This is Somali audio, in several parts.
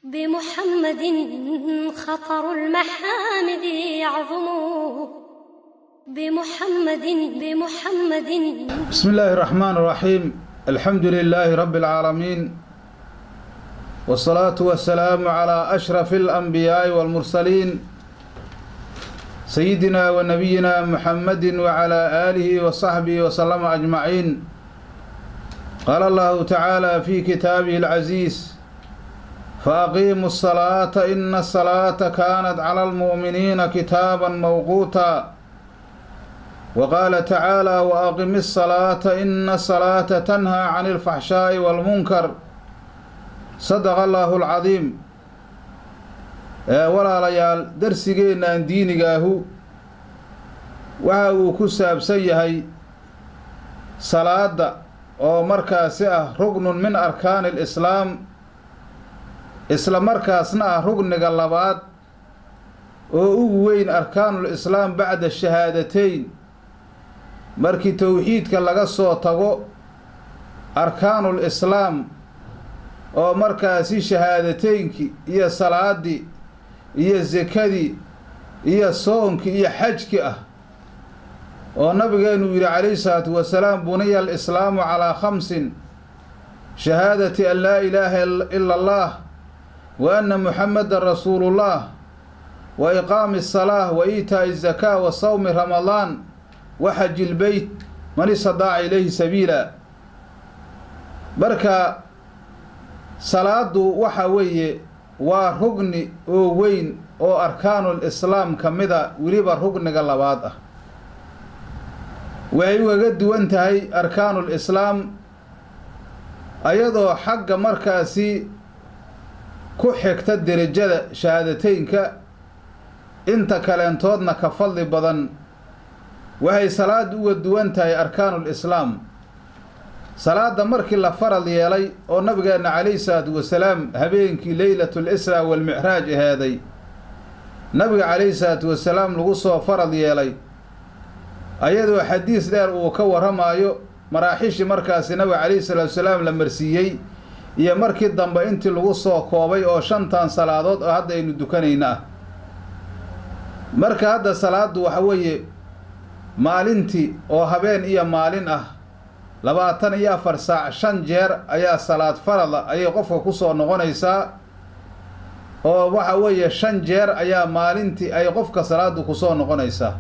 بمحمد خطر المحامد يعظم بمحمد بسم الله الرحمن الرحيم. الحمد لله رب العالمين، والصلاة والسلام على أشرف الأنبياء والمرسلين سيدنا ونبينا محمد وعلى آله وصحبه وسلم أجمعين. قال الله تعالى في كتابه العزيز: فأقيموا الصلاة إن الصلاة كانت على المؤمنين كتابا موقوتا. وقال تعالى: وأقم الصلاة إن الصلاة تنهى عن الفحشاء والمنكر. صدق الله العظيم. ولا ليال درسينا أن دينيغاهو وهو كساب سيهي صلاة أو مركاسة ركن من أركان الإسلام. إسلام مركاسنا ركن قلبات وين أركان الإسلام بعد الشهادتين. markii tawxiidka laga soo tago arkaanul islaam oo markaasi shahaadateynki iyo salaadii iyo zakadii iyo soonkii iyo xajki ah oo nabigeenu yiri calayhi salaatu wasalaam: buniya al-islaamu calaa khamsin shahaadati an laa ilaaha illa allah wa anna muhammadan rasuulullah wa iqaami as-salaah wa iitaa'i az-zakaa wa sawmi ramadaan وحج البيت من استطاع إليه سبيلا. بركة صلاة وحوية وركن وين أو أركان الإسلام كمذا وليبا ركن قلبات وهي قد وانتهي أركان الإسلام أيضا حق مركزي كحك تدرجة شهادتين انت كالانتودنا كفضل بدن. وهي صلاة ودوانتها أركان الإسلام. صلاة مركي الله فرض يلي ونبقى عليه الصلاة والسلام هبينك ليلة الإسراء والمعراج هذه نبقى عليه الصلاة والسلام لغصه فرض يلي أيضا حديث دار وكور رمايو مراحيش مركز نبقى عليه الصلاة والسلام لمرسيي يا مركي الضنبا انت لغصه كوبي أو شنطان صلاة هذا إنو دكانينا مركز هذا صلاة وحوية maalintii oo habeen iyo maalin ah 24 saac 5 jeer ayaa salaad farada ay qofka ku soo noqonaysaa oo waxa weeye 5 jeer ayaa maalintii ay qofka salaadu ku soo noqonaysaa.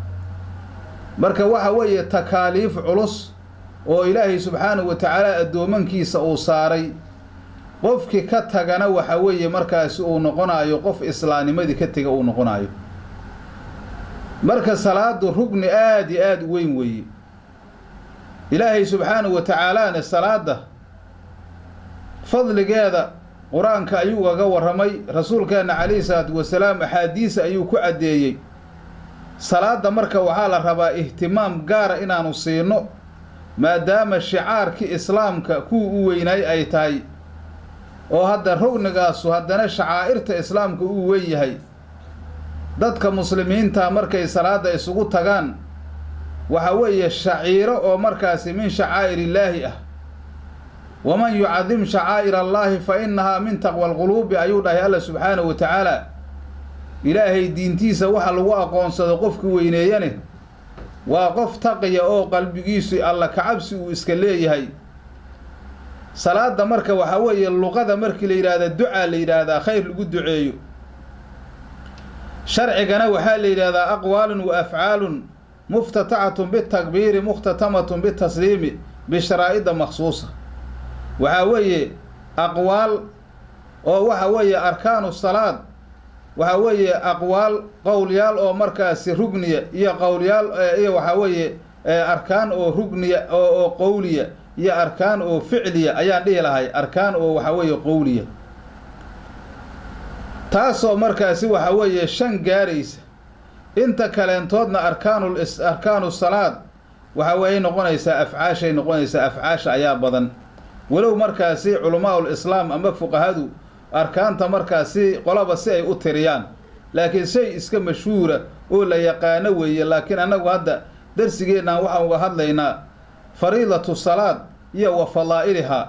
marka waxa weeye takaaliif culus oo Ilaahay subhanahu wa ta'ala adoomankiisa uu saaray qofkii ka tagana waxa weeye markaas uu noqonayo qof islaamnimadii ka taga uu noqonayo. marka salaadu rugni aad weyn weeye. Ilaahay subhanahu wa ta'ala salaada fadligeeda quraanka ayuu uga waramay, rasuulkeena calayhi salaatu wasalaam ahadiis ayuu ku cadeeyay. salaada marka waxa la rabaa ihtimaam gaar inaanu siino maadaama shicaarki islaamka ku u weynay ay tahay oo hadda rugnigaas haddana shacaairta islaamka uu weyn yahay. dadka muslimiinta markay salaada isugu tagaan waxa weeye shaciiro oo markaasi min shacaairillaahi ah. waman yu'adhim shacaairallaahi fa innaha min taqwal qulubi ayuu dhahay Allah subhanahu wa ta'ala. ilaahay diintiisa waxa lagu aqoonsado qofka weyneeyane waa qof taqiya oo qalbigiisu alla ka cabsi uu iska leeyahay. salaada marka waxa weeye luqada markii la yiraahdo duca la yiraahdo khayr lagu duceeyo. شرعنا وحال إلى أقوال وأفعال مفتتحة بالتكبير مختتمة بالتسليم بشرائط مخصوصة. وحوي أقوال أو وحوي أركان الصلاة وحوي أقوال قوليال أو مركز ركنية يا قوليال يا وحوي أركان أو ركنية أو قولية يا أركان أو فعلية أيان دي لهاي أركان أو وحوي قولية. taasoo markaasi waxa weeye 5 gaaraysa. inta kale intoodna arkaanu salaad waxa weeye noqonaysa afcaashay noqonaysa afcaasha ayaa badan. walow markaasi culamaul islaam ama fuqahadu arkaanta markaasi qolaba si ay u tiriyaan laakiin shay iska mashhuura oo la yaqaan weeye. laakiin anagu hadda darsigeena waxaan uga hadlaynaa fariidatu salaad iyo wa fadaa'ilha.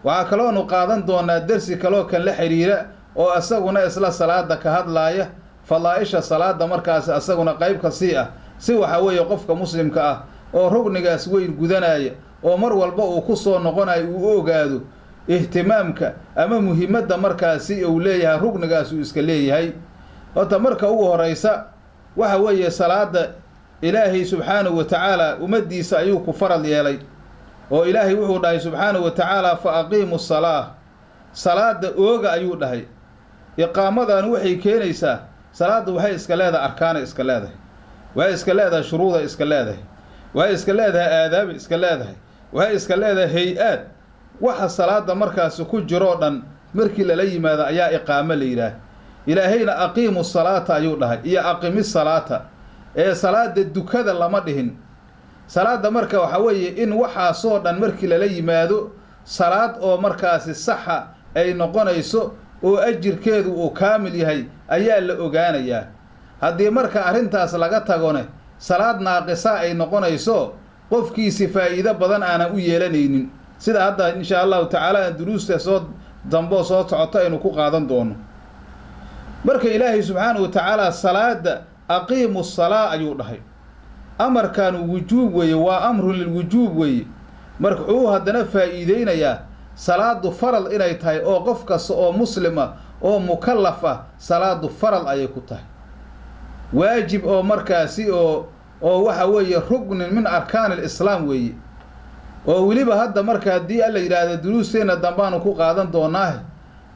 waxa kale oo qaadan doonaa darsi kale oo kan la xiriira oo asaguna isla salaada ka hadlaaya fadaa'isha salaada markaas asaguna qayb ka sii ah si waxa weeye qofka muslimka ah oo rugnigaas weyn gudanaya oo mar walba uu ku soo noqonayo uu ogaado ihtimaamka ama muhiimadda markaasi uu leeyahay rugnigaas uu iska leeyahay. horta marka ugu horeysa waxa weeye salaada ilaahay subxaanahu wa tacaala ummaddiisa ayuu ku farad yeelay oo ilaahay wuxuu dhahay subxaanahu wa tacaala fa aqiimu salaa, salaada ooga ayuu dhahay. iqaamadan waxay keenaysaa salaada waxay iska leedahay arkaana iska leedahay, waxay iska leedahay shuruuda iska leedahay, waxay iska leedahay aadaabi iska leedahay, waxay iska leedahay hay-aad. waxa salaada markaasi ku jiroo dhan markii lala yimaado ayaa iqaamo la yidhaah. ilaahayna aqiimu salaata ayuu dhahay iyo aqimi salaata, ee salaada dukada lama dhihin. salaada marka waxa weeye in waxaasoo dhan markii lala yimaado salaad oo markaasi saxa ay noqonayso oo ajirkeedu uu kaamil yahay ayaa la ogaanayaa. haddii marka arrintaas laga tagone salaad naaqisa ay noqonayso qofkiisi faa'iido badan aanan u yeelanaynin, sida hadda insha allahu tacaala aan duruusta soo dambo soo socoto aynu ku qaadan doono. marka ilaahay subxaanahu wa tacaala salaada aqiimu salaa ayuu dhahay. amarkan wujuub weeye, waa amrun lilwujuub weeye. marka wuxuu haddana faa'iideynayaa salaadu faral inay tahay oo qof kasta oo muslima oo mukallaf ah salaadu faral ayay ku tahay, waajib oo markaasi oo waxa weeye rugnin min arkaan alislaam weeye. oo weliba hadda marka haddii alla yidhaahdo duruusteenna dambaanu ku qaadan doonaahe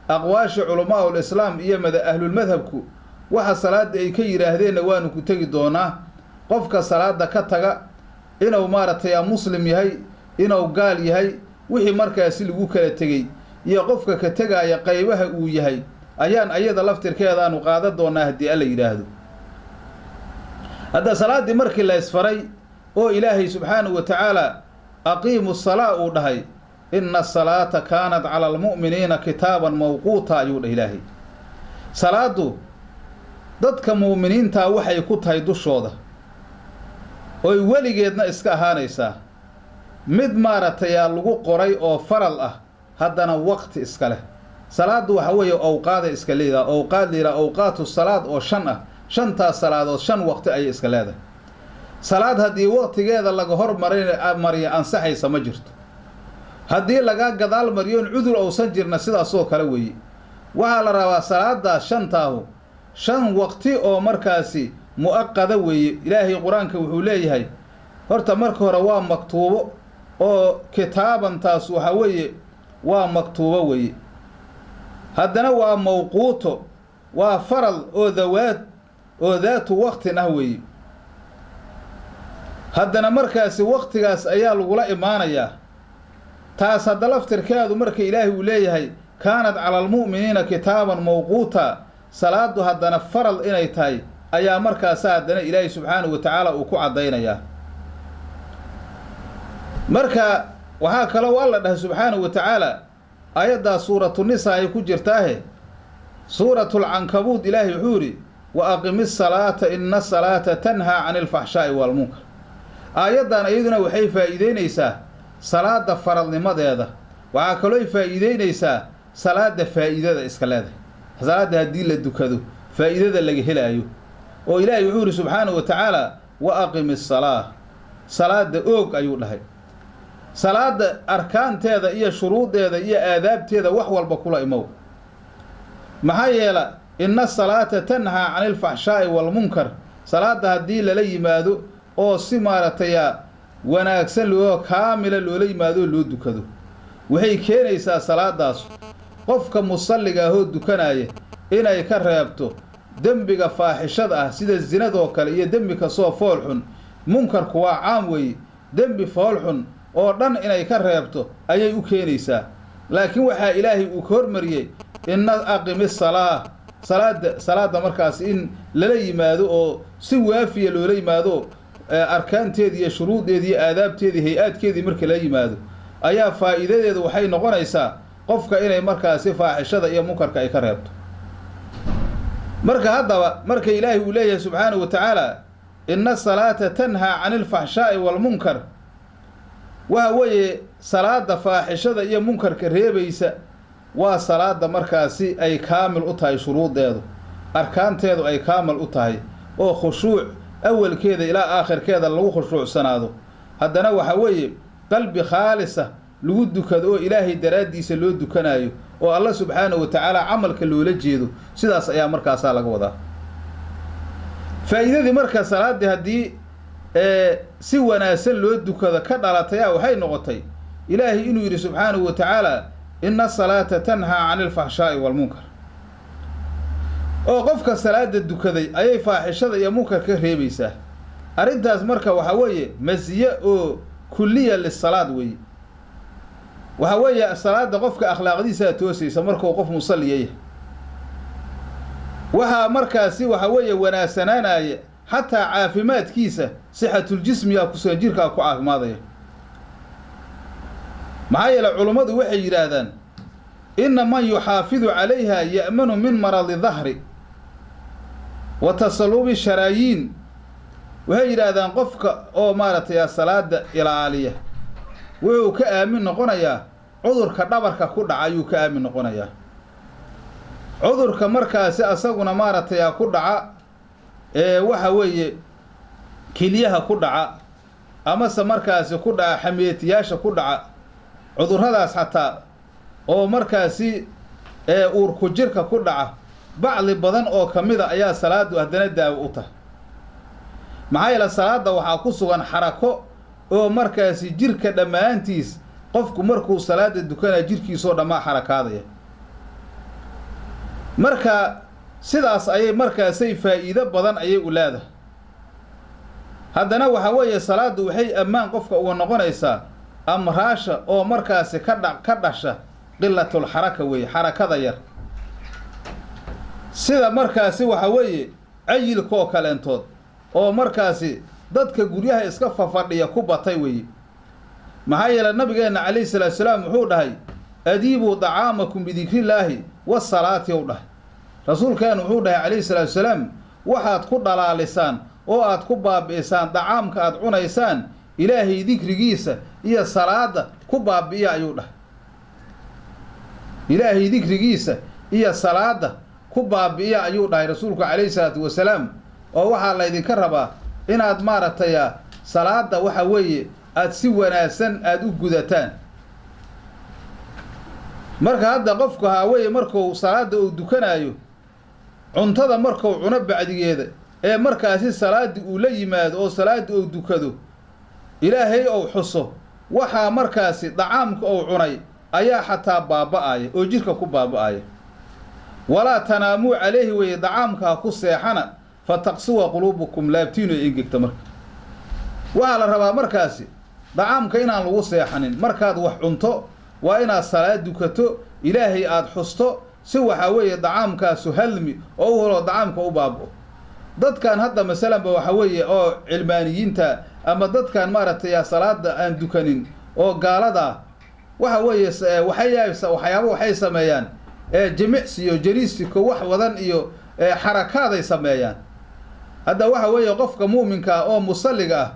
aqwaasha culamaa'ul islaam iyo ahlulmadhabku waxa salaada ay ka yidhaahdeenna waanu ku tegi doonaa. qofka salaada ka taga inuu maaragtay muslim yahay, inuu gaal yahay, wixii markaasi lagu kala tegey iyo qofka ka tegaaya qaybaha uu yahay ayaan ayada laftirkeedaanu qaadan doonaa haddii alla yidhaahdo. hadda salaaddii markii la isfaray oo ilaahay subxaanahu wa tacaala aqiimu salaa uu dhahay, inna asalaata kaanat cala almu'miniina kitaaban mawquuta ayuu dhah ilaahay. salaadu dadka mu'miniintaa waxay ku tahay dushooda oy weligeedna iska ahaanaysaa mid maaragtayaa lagu qoray oo faral ah, haddana waqti iska leh. salaaddu waxa weeye awqaaday iska leedahay, awqaad la yidhaha awqaatu salaad oo 5 ah. 5taas salaadood 5 waqti ayay iska leedahay. salaad haddii waqtigeeda laga hormariyo ansaxaysa ma jirto. haddii laga gadaal mariyoon cudur uusan jirna sidaasoo kale weeye. waxaa la rabaa salaadaas 5taahu 5 waqti oo markaasi mu'aqada weeye. ilaahay qur-aanka wuxuu leeyahay horta marka hore waa maktuubo oo kitaabantaas waxa weeye waa maktuubo weeye. haddana waa mawquuto, waa faral oo daatu waqtin ah weeye. haddana markaasi waqtigaas ayaa lagula imaanayaa. taas hadda laftirkeedu marka ilaahay uu leeyahay kaanat cala almu'miniina kitaaban mawquuta, salaadu haddana faral inay tahay ayaa markaasa haddana ilaahay subxaanahu wa tacaala uu ku caddaynayaa. marka waxaa kaloo alla dhahay subxaanahu wa tacaala aayaddaa suuratu nisaa ay ku jirtaahe suuratu lcankabuud ilaahay wuxuu yidhi wa aqimi salaata ina asalaata tanhaa cani alfaxshaa'i waalmunkar. aayaddan iyaduna waxay faa'iideynaysaa salaada faralnimadeeda. waxaa kalooy faa'iideynaysaa salaada faa'iidada iska leedahay. salaada haddii la dukado faa'iidada laga helaayo oo ilaahay wuxuu yidhi subxaanahu wa tacaala wa aqimi salaa, salaada oog ayuu dhahay. salaada arkaanteeda iyo shuruudeeda iyo aadaabteeda wax walba kula imow. maxaa yeela inna salaata tanhaa cani alfaxshaa'i waalmunkar, salaada haddii lala yimaado oo si maaragtaya wanaagsan loo kaamila loola yimaado oo loo dukado waxay keenaysaa salaadaas qofka musalliga ahoo dukanaya inay ka reebto dembiga faaxishada ah sida zinadoo kale iyo dembi kastoo fool xun. munkarku waa caam weeye, dembi fool xun oo dhan inay ka reebto ayay u keenaysaa. laakiin waxaa ilaahay uu ka hormariyey inna aqimi salaa, salaada markaas in lala yimaado oo si waafiya loola yimaado arkaanteedii iyo shuruudeedii iyo aadaabteedii hay-aadkeedii marka lala yimaado ayaa faa'iidadeedu waxay noqonaysaa qofka inay markaasi faaxishada iyo munkarka ay ka reebto. marka haddaba marka ilaahay uu leeyahay subxaanahu wa tacaala inna asalaata tanhaa cani alfaxshaa'i waalmunkar, waxa weeye salaada faaxishada iyo munkarka reebaysa waa salaada markaasi ay kaamil u tahay shuruudeedu arkaanteedu ay kaamil u tahay oo khushuuc awalkeeda ilaa aakhirkeeda lagu khushuucsanaado haddana waxa weeye qalbi khaalisa lagu dukado oo ilaahay daraaddiisa loo dukanayo oo alla subxaanahu wa tacaala camalka loola jeedo sidaas ayaa markaasaa laga wadaa faa'iidadii marka salaaddii haddii si wanaagsan loo dukado ka dhalatayaa waxay noqotay ilaahay inuu yidhi subxaanahu wa tacaala ina asalaata tanhaa cani alfaxshaa'i waalmunkar oo qofka salaada dukaday ayay faaxishada iyo munkar ka reebaysaa arrintaas marka waxaa weeye masiye oo kulliya lisalaad weeye waxaa weeye salaada qofka akhlaaqdiisaa toosaysa markuu qof musalliya yahay waxaa markaasi waxa weeye wanaagsanaanaya xataa caafimaadkiisa sixatuljismiga kusoo jirkaa ku caafimaadaya maxaa yeele culummadu waxay yidhaahdaan inna man yuxaafidu calayha ya'manu min maradi dahri wa tasallubi sharaayiin waxay yidhaahdaan qofka oo maaragtay salaada ilaaliya wuxuu ka aamin noqonayaa cudurka dhabarka ku dhaca ayuu ka aamin noqonayaa cudurka markaasi asaguna maaragtay ku dhaca waxa weeye keliyaha ku dhaca amase markaasi ku dhaca xameetiyaasha ku dhaca cudurradaas xataa oo markaasi uurku jirka ku dhaca bacdi badan oo ka mida ayaa salaadu haddana daawo u tahay maxaa yeele salaada waxaa ku sugan xarako oo markaasi jirka dhammaantiis qofku markuu salaada dukanaya jirkiisoo dhammaa xarakaadaya marka sidaas ayay markaasay faa'iido badan ayay u leedahay haddana waxa weeye salaaddu waxay ammaan qofka uga noqonaysaa amraasha oo markaasi ka dhasha qilatul xaraka weeye xarakada yar sida markaasi waxa weeye cayilkaoo kaleentood oo markaasi dadka guryaha iska fafadhiya ku batay weeye maxaa yeele nabigeenna calayhi salaatu salaam wuxuu dhahay adiibuu dacaamakum bidikrillaahi wasalaati ou dhahay rasuulkeenu wuxuu dhahay calayhi salaatu salaam waxaad ku dhalaalisaan oo aad ku baabi'isaan dacaamka aad cunaysaan ilaahay dikrigiisa iyo salaada ku baabi'iya ayuu dhahay ilaahay dikrigiisa iyo salaada ku baabi'iya ayuu dhahay rasuulku calayhi salaatu wasalaam oo waxaa laydinka rabaa inaad maaragtay salaada waxa weeye aad si wanaagsan aada u gudataan marka hadda qofku haa weeye markuu salaada uu dukanaayo cuntada markuu cuno bacdigeeda ee markaasi salaaddii uu la yimaado oo salaaddii uu dukado ilaahay ou xuso waxaa markaasi dacaamka ou cunay ayaa xataa baaba'aya oo jidhka ku baaba'aya walaa tanaamuu calayhi weeye dacaamkaa ku seexana fa taqsuwa quluubukum laabtiinu ay engegta marka waxaa la rabaa markaasi dacaamka inaan lagu seexanin markaad wax cunto waa inaad salaad dukato ilaahay aada xusto si waxaa weeye dacaamkaasu halmi oo u helo dacaamka u baaba'o dadkan hadda masalanba waxa weeye oo cilmaaniyiinta ama dadkan maaragtay salaada aan dukanin oo gaalada waxa weeye waxyaabo waxay sameeyaan jimicsi iyo jariisiko wax wadan iyo xarakaaday sameeyaan hadda waxa weeye qofka muuminka oo musalliga ah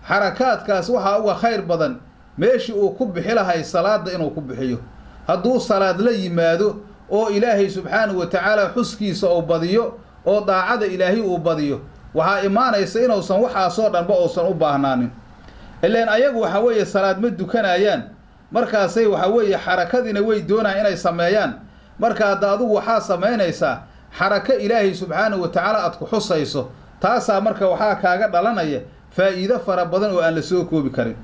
xarakaadkaas waxaa uga khayr badan meeshii uu ku bixi lahay salaada inuu ku bixiyo hadduu salaad la yimaado oo ilaahay subxaanahu wa tacaala xuskiisa uu badiyo oo daacada ilaahay uu badiyo waxaa imaanaysa inuusan waxaasoo dhanba uusan u baahnaanin ileen ayagu waxa weeye salaad ma dukanayaan markaasay waxa weeye xarakadiina way doonayaan inay sameeyaan marka hadda adugu waxaa samaynaysaa xarako ilaahay subxaanahu wa tacaala aad ku xusayso taasaa marka waxaa kaaga dhalanaya faa'iido fara badan oo aan la soo koobi karin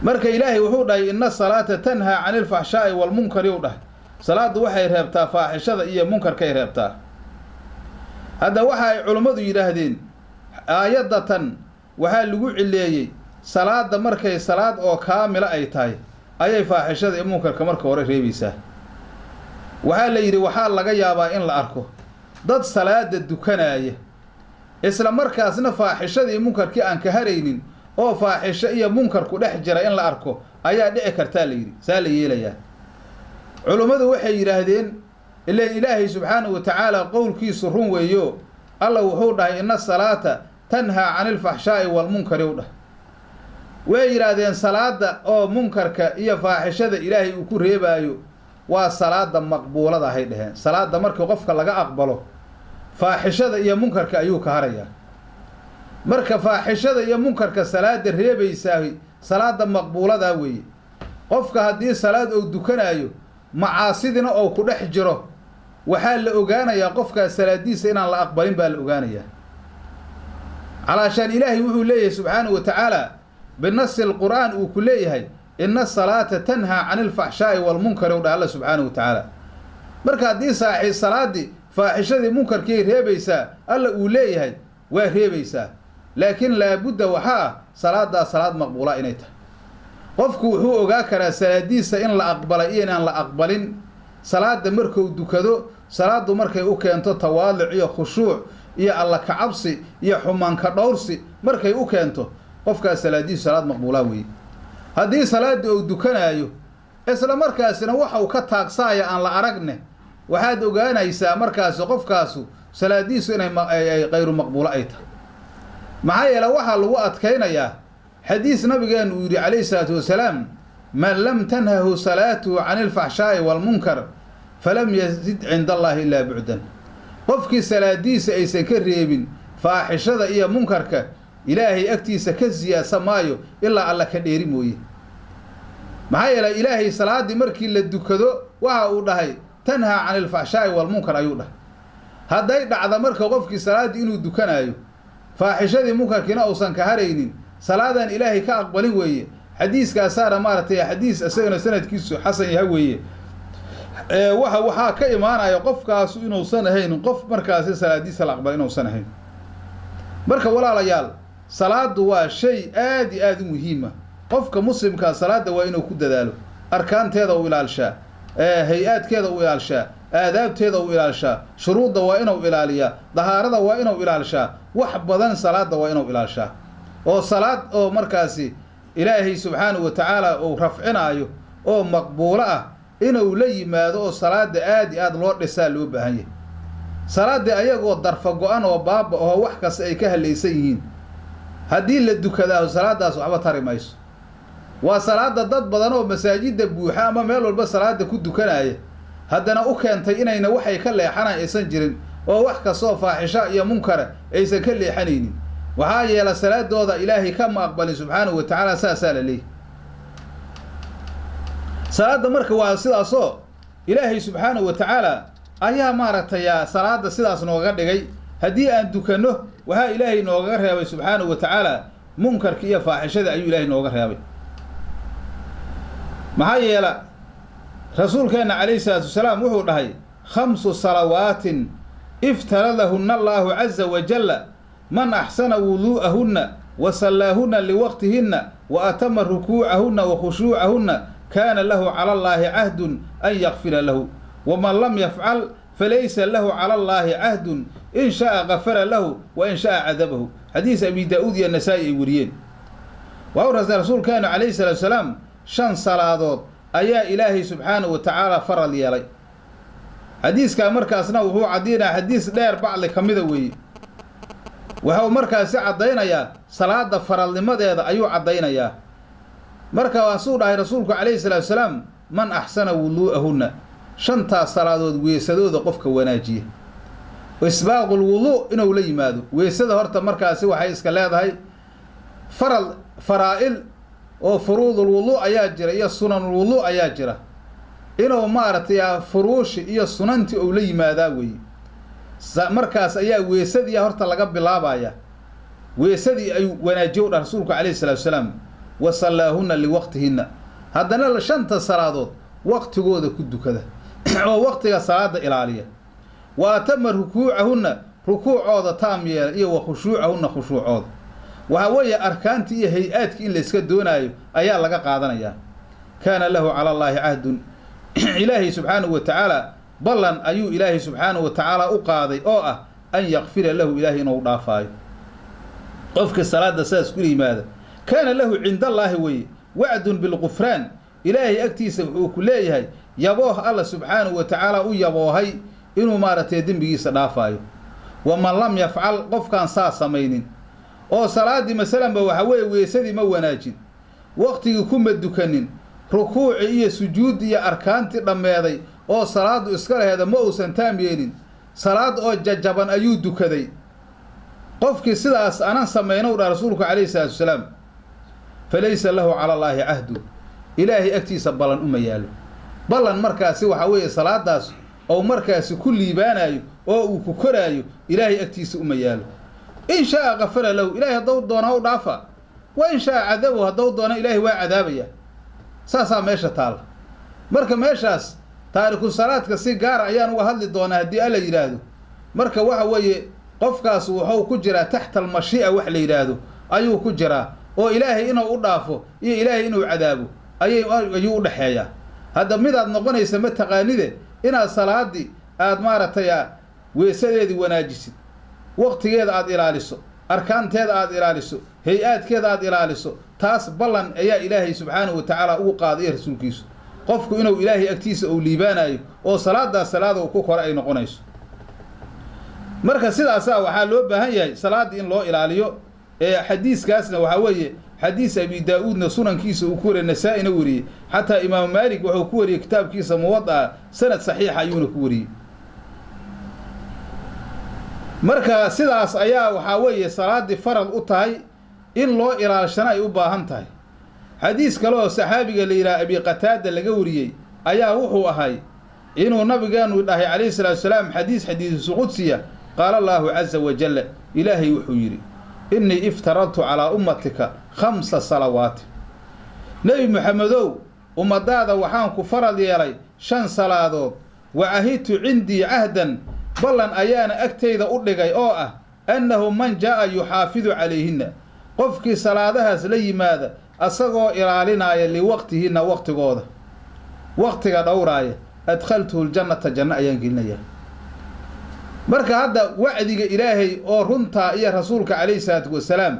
marka ilaahay wuxuu dhahay inna salaata tanhaa cani alfaxshaa'i waalmunkari u dhahay salaaddu waxay reebtaa faaxishada iyo munkarkay reebtaa hadda waxa ay culummadu yidhaahdeen aayaddatan waxaa lagu cileeyey salaada markay salaad oo kaamila ay tahay ayay faaxishada iyo munkarka marka hore reebaysaa waxaa la yidhi waxaa laga yaabaa in la arko dad salaada dukanaya isla markaasna faaxishadii munkarkii aan ka haraynin oo faaxisho iyo munkarku dhex jira in la arko ayaa dhici kartaa la yidhi saa la yeelayaa culummadu waxay yidhaahdeen ileen ilaahay subxaanahu wa tacaala qowlkiisu run weeyo alla wuxuu dhahay inna salaata tanhaa cani alfaxshaa'i waalmunkari u dhahay way yidhaahdeen salaada oo munkarka iyo faaxishada ilaahay uu ku reebaayo waa salaada maqbuulada ahay dheheen. Salaada markii qofka laga aqbalo faaxishada iyo munkarka ayuu ka harayaa. marka faaxishada iyo munkarka salaada reebaysaa salaada maqbuulada weeye. qofka haddii salaad uu dukanayo macaasidina oo ku dhex jiro waxaa la ogaanayaa qofka salaadiisa inaan la aqbalin baa la ogaanayaa. علشان إلهي وحو ليه سبحانه وتعالى بالنص القرآن وكليه إن الصلاة تنهى عن الفحشاء والمنكر ودع الله سبحانه وتعالى. مركا دي صاحي الصلاة دي فاحشة دي منكر كي ريبيسا الله وليه وريبيسا لكن لابد وحا صلاة صلاة مقبولة إنيتها. قفكو وحو أغاكرا سلاديسا إن لا أقبل إن لا أقبلين صلاة مركو دوكادو صلاة مركو أوكيانتو تواضع يا خشوع iyo alla ka cabsi iyo xumaan ka dhowrsi markay u keento qofka salaadiisa salaad maqbuula weey. hadii salaad uu dukanayo isla markaasina waxa uu ka taagsaaya aan la aragne waxaad ogaanaysaa markaas qofkaasu salaadiisu inay qayru maqbuula ay tahay. maxaa yeelay waxa lagu adkeynayaa xadiis nabigeenu uu yiri kaleey salaatu wasalaam man lam tanhahu salatu 'anil fahsha'i wal munkar falam yazid 'inda Allah illa bu'dan. qofkii salaadiisa aysan ka reebin faaxishada iyo munkarka ilaahay agtiisa ka siyaasa maayo ilaa alla ka dheeri mooye. maxaa yeelay ilaahay salaadii markii la dukado waxa uu dhahay tanha 'anil fahsha'i wal munkar ayuu dhahay. hadday dhacdo marka qofkii salaadii inuu dukanayo faaxishadii munkarkina uusan ka haraynin salaadan ilaahay ka aqbalin weeye. xadiiskaas saara maartay xadiis asagana sanadkiisu xasan yahay weeye. waxa ka imaanaya qofkaas inuu san ahayn qof markaas salaadiisa la aqbal inuu san ahayn. marka walaalayaal salaadu waa shay aad muhiim ah. qofka muslimka salaada waa inuu ku dadaalo arkaanteeda uu ilaalishaa hay'aadkeeda uu ilaalishaa aadaabteeda uu ilaalishaa shuruudda waa inuu ilaaliyaa dahaarada waa inuu ilaalishaa wax badan salaada waa inuu ilaalishaa oo salaad oo markaasi ilaahay subhanahu wa ta'ala oo rafcinaayo oo maqbuula ah inuu la yimaado oo salaada aad loo dhisaa loo baahan yahay. salaada ayagoo darfa go'an oo baaba oo wax kasta ay ka halaysan yihiin hadii la dukado salaadaas waxba tari mayso. waa salaada dad badan oo masaajida buuxa ama meel walba salaada ku dukanaya haddana u keentay inayna waxay ka leexanaan aysan jirin oo wax ka soo faaxisha iyo munkar aysan ka leexanaynin. waxaa yeelay salaadooda ilaahay kama aqbalin subhanahu wa ta'ala saasa leeyahay. salaada marka waa sidaas oo ilaahay subhanahu wa ta'ala ayaa maaragtay salaada sidaas nooga dhigay. hadii aan dukano waxa ilaahay nooga reebay subhanahu wa ta'ala munkarka iyo faaxishada ayuu ilaahay nooga reebay. maxaa yeelay rasuulkeena kaleey salaatu wasalaam wuxuu dhahay 5 salawaatin iftaradahunna Allahu azza wa jalla man ahsana wudu'ahunna wa sallahunna liwaqtihinna wa atamma ruku'ahunna wa khushu'ahunna كان له على الله عهد أن يغفر له ومن لم يفعل فليس له على الله عهد إن شاء غفر له وإن شاء عذبه. حديث أبي داود النسائي وريين. وأورث الرسول كان عليه الصلاة والسلام 5 صلوات أيا إلهي سبحانه وتعالى فرض يلي. حديث كان مركزنا وهو عدينا حديث دير بعض كمذا وي وهو مركز عدينا يا صلاة فرض لماذا هذا أيو عدينا يا marka waa soo dhahay rasuulku kaleey salaatu wasalaam man ahsana wudu'ahunna 5 salaadood weesadooda qofka wanaajiya isbaaqul wudu inuu la yimaado. weesada horta markaasi waxay iska leedahay faraa'il oo furuudul wudu ayaa jira iyo sunanul wudu ayaa jira. inuu maartay furuush iyo sunanti uu la yimaada weey. markaas ayaa weesadii horta laga bilaabaya. weesadii ay wanaajiyo rasuulku kaleey salaatu wasalaam وصلاهن لوقتهن. هذا لا 5 صلوات وقتigooda ku dukada oo waqtiga salaada ilaaliya. واتم ركوعهن ركوعooda taamiya iyo khushuucahunna khushuucooda. waxa weeye arkaanti iyo hay'aadki in la iska doonayo ayaa laga qaadanaya. kana lahu ala Allah ahdun. ilaahi subhanahu wa ta'ala ballan ayu ilaahi subhanahu wa ta'ala u qaaday oo ah an yaghfira lahu ilaahi inuu dhaafaayo. qofka salaada saas ku yimaada كان له عند الله وعد بالغفران. إلهي أكتيس وكليه يبوه الله سبحانه وتعالى ويبوهي إنه مارت يدين بيس دافايو. ومن لم يفعل قف كان ساسا مينين oo salaadi مثلا بوحوي ويسدي ما وناجين وقتي يكون مدكنين rukuuci iyo sujuud iyo arkaantii dhammeeday oo salaadu iska laheeda ma uusan taam yeelin salaad oo jajaban ayuu dukaday qofkii sidaas aanan samayno dha rasuulku calayhi salaatu wasalaam falaysa lahu cala allaahi cahdu ilaahay agtiisa ballan uma yaalo ballan markaasi waxaa weeye salaadaas oo markaasi ku liibaanayo oo uu ku koraayo ilaahay agtiisa uma yaalo in shaa qafara lahu ilaahay hadduu doono u dhaafa wa in shaa cadabahu hadduu doono ilaahay waa cadaabaya saasaa meesha taala marka meeshaas taariku salaadka si gaar ayaan uga hadli doonaa haddii alla yidhaahdo marka waxa weeye qofkaas wuxuu ku jiraa taxta almashii'a wax la yidhaahdo ayuu ku jiraa oo ilaahay inuu u dhaafo iyo ilaahay inuu cadaabo ayuu u dhexeeyaa hadda midaad noqonaysa ma taqaanide inaad salaadii aad maaragtay weesadeedii wanaajisid waqtigeeda aad ilaaliso arkaanteeda aad ilaaliso hay-aadkeeda aad ilaaliso taas ballan ayaa ilaahay subxaanahu wa tacaala ugu qaaday rasuulkiisu qofku inuu ilaahay agtiisa uu liibaanayo oo salaadaas salaada uu ku kore ay noqonayso marka sidaasaa waxaa loo baahan yahay salaaddii in loo ilaaliyo xadiiskaasna waxaa weeye xadiis abi daa-uudna sunankiisa uu ku wariyey nasaa-ina wariyey xataa imaamu maalik wuxuu ku wariyey kitaabkiisa muwada'a sanad saxiixa ayuuna ku wariyey marka sidaas ayaa waxaa weeye salaaddii farad u tahay in loo ilaalishana ay u baahan tahay xadiis kale oo saxaabiga la yidhaha abi qataada laga wariyey ayaa wuxuu ahay inuu nabigeenu dhahay calayhi salaatu wasalaam xadiisu qudsiya qaala allaahu caza wajalla ilaahay wuxuu yidhi innii iftaradtu calaa ummatika 5 salawaati nebi moxamedow ummadaada waxaan ku farad yeelay 5 salaadood wa cahidtu cindii cahdan ballan ayaana agtayda u dhigay oo ah annahu man jaa'a yuxaafidu calayhinna qofkii salaadahaas la yimaada asagoo ilaalinaaya liwaqtihinna waqtigooda waqtiga dhowraaya adkhaltuhu ljannata janno ayaan gelinayaa marka hadda wacdiga ilaahay oo runtaa iyo rasuulka calayhi salaatu wasalaam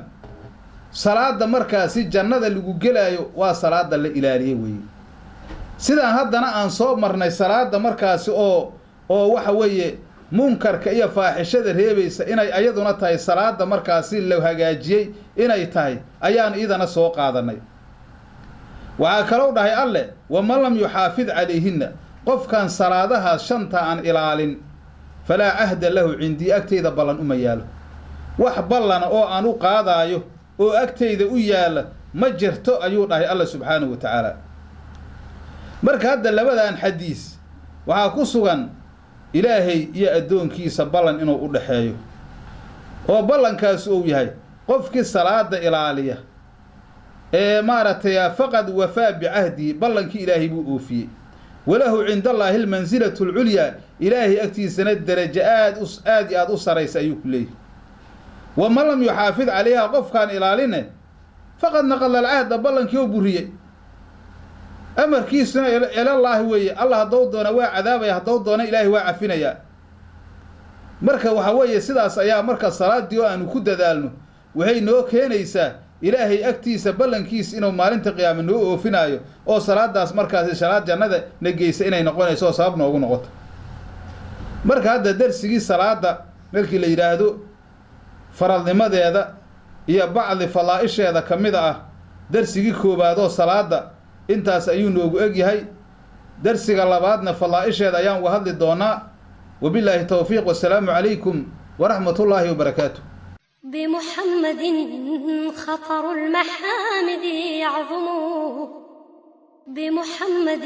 salaada markaasi jannada lagu gelaayo waa salaada la ilaaliye weeye sidaan haddana aan soo marnay salaada markaasi oo waxa weeye munkarka iyo faaxishada reebaysa inay ayaduna tahay salaada markaasi la hagaajiyey inay tahay ayaan idana soo qaadanay waxaa kaloo dhahay alleh waman lam yuxaafid calayhinna qofkan salaadahaas 5 aan ilaalin falaa cahda lahu cindii agtayda ballan uma yaalo wax ballana oo aan u qaadaayo oo agtayda u yaala ma jirto ayuu dhahay alla subxaanahu wa tacaala marka hadda labadan xadiis waxaa ku sugan ilaahay iyo addoonkiisa ballan inuu u dhexeeyo oo ballankaas uu yahay qofkii salaada ilaaliya ee maaragtay faqad wafaa bicahdihi ballankii ilaahay buu oofiyey walahu cinda allaahi almansilatu alculyaa ilaahay agtiisana darajo aad iyo aad u saraysa ayuu ku leeyahy waman lam yuxaafid calayha qofkaan ilaaline faqad naqada alcahda ballankii oo buriyey amarkiisuna ilallaahi weeye allah haddou doona waa cadaabaya haddou doona ilaahay waa cafinayaa marka waxa weeye sidaas ayaa marka salaaddii oo aanu ku dadaalno waxay noo keenaysaa ilaahay agtiisa ballankiisa inuu maalinta qiyaame noo oofinaayo oo salaadaas markaasi salaad jannada na geysa inay noqonayso oo sabab noogu noqoto marka hadda darsigii salaada markii la yidhaahdo faradnimadeeda iyo bacdi falaa'isheeda ka mid ah darsigii koowaad oo salaada intaas ayuu noogu egyahay darsiga labaadna falaa'isheeda ayaan uga hadli doonaa wabilaahi towfiiq wasalaamu calaykum waraxmatullaahi wabarakaatu بمحمد خطر المحامد يعظم بمحمد